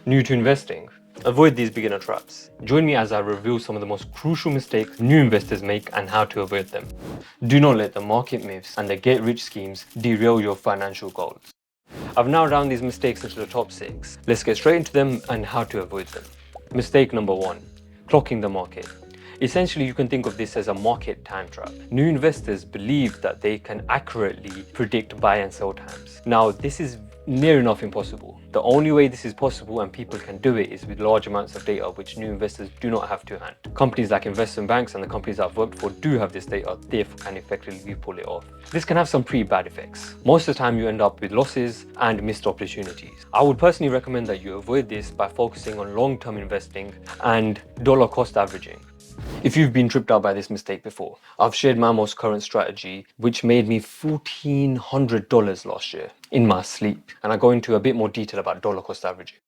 New to investing? Avoid these beginner traps. Join me as I reveal some of the most crucial mistakes new investors make and how to avoid them. Do not let the market myths and the get-rich schemes derail your financial goals. I've narrowed down these mistakes into the top 6. Let's get straight into them and how to avoid them. Mistake number 1. Clocking the market. Essentially, you can think of this as a market time trap. New investors believe that they can accurately predict buy and sell times. Now, this is near enough impossible. The only way this is possible and people can do it is with large amounts of data which new investors do not have to hand. Companies like investment banks and the companies I've worked for do have this data, therefore can effectively pull it off. This can have some pretty bad effects. Most of the time you end up with losses and missed opportunities. I would personally recommend that you avoid this by focusing on long-term investing and dollar cost averaging. If you've been tripped out by this mistake before, I've shared my most current strategy, which made me $1,400 last year in my sleep. And I go into a bit more detail about dollar cost averaging.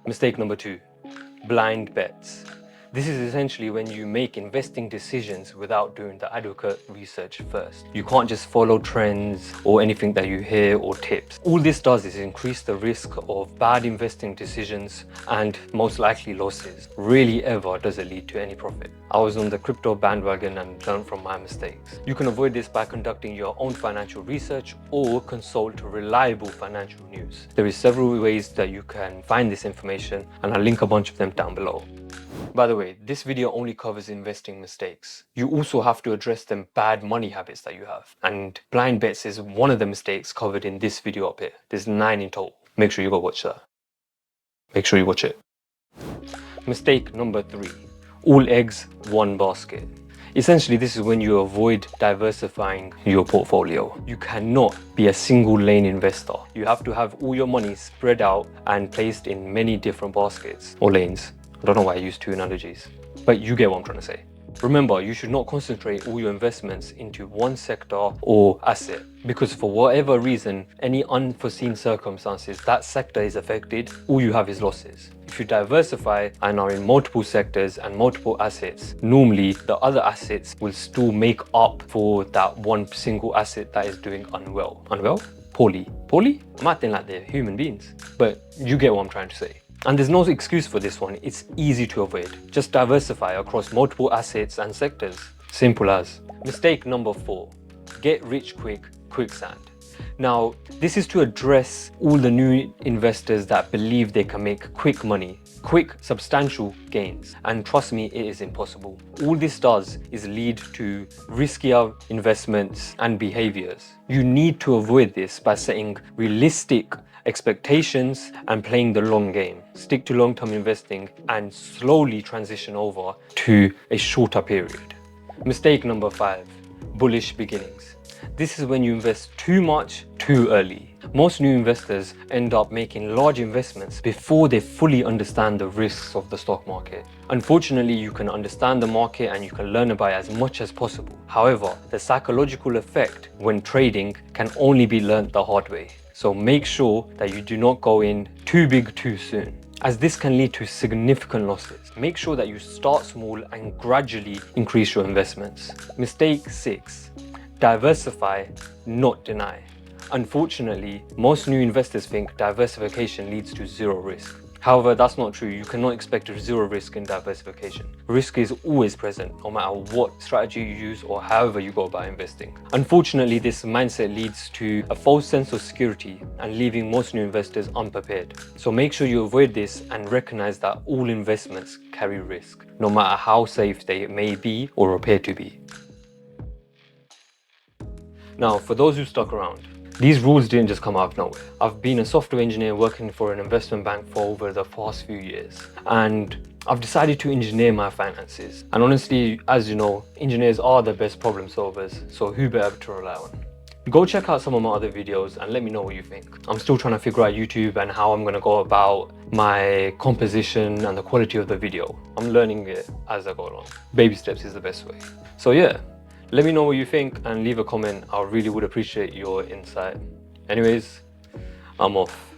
Mistake number 2, blind bets. This is essentially when you make investing decisions without doing the adequate research first. You can't just follow trends or anything that you hear or tips. All this does is increase the risk of bad investing decisions and most likely losses. Rarely ever does it lead to any profit. I was on the crypto bandwagon and learned from my mistakes. You can avoid this by conducting your own financial research or consult reliable financial news. There is several ways that you can find this information and I'll link a bunch of them down below. By the way, this video only covers investing mistakes. You also have to address them bad money habits that you have. And blind bets is one of the mistakes covered in this video up here. There's 9 in total. Make sure you go watch that. Make sure you watch it. Mistake number 3. All eggs, one basket. Essentially, this is when you avoid diversifying your portfolio. You cannot be a single lane investor. You have to have all your money spread out and placed in many different baskets or lanes. I don't know why I use 2 analogies, but you get what I'm trying to say. Remember, you should not concentrate all your investments into one sector or asset, because for whatever reason, any unforeseen circumstances, that sector is affected, all you have is losses. If you diversify and are in multiple sectors and multiple assets, normally the other assets will still make up for that one single asset that is doing unwell. Unwell? Poorly. Poorly? I'm acting like they're human beings, but you get what I'm trying to say. And there's no excuse for this one. It's easy to avoid. Just diversify across multiple assets and sectors. Simple as. Mistake number 4, get rich quick, quicksand. Now, this is to address all the new investors that believe they can make quick money, quick, substantial gains. And trust me, it is impossible. All this does is lead to riskier investments and behaviors. You need to avoid this by setting realistic expectations and playing the long game. Stick to long-term investing and slowly transition over to a shorter period. Mistake number 5, bullish beginnings. This is when you invest too much too early. Most new investors end up making large investments before they fully understand the risks of the stock market. Unfortunately, you can understand the market and you can learn about it as much as possible. However, the psychological effect when trading can only be learned the hard way. So make sure that you do not go in too big too soon, as this can lead to significant losses. Make sure that you start small and gradually increase your investments. Mistake 6, diversify, not deny. Unfortunately, most new investors think diversification leads to 0 risk. However, that's not true. You cannot expect 0 risk in diversification. Risk is always present, no matter what strategy you use or however you go about investing. Unfortunately, this mindset leads to a false sense of security and leaving most new investors unprepared. So make sure you avoid this and recognize that all investments carry risk, no matter how safe they may be or appear to be. Now, for those who stuck around, these rules didn't just come out of nowhere. I've been a software engineer working for an investment bank for over the past few years, and I've decided to engineer my finances. And honestly, as you know, engineers are the best problem solvers, so who better to rely on? Go check out some of my other videos and let me know what you think. I'm still trying to figure out YouTube and how I'm gonna go about my composition and the quality of the video. I'm learning it as I go along. Baby steps is the best way. So yeah. Let me know what you think and leave a comment. I really would appreciate your insight. Anyways, I'm off.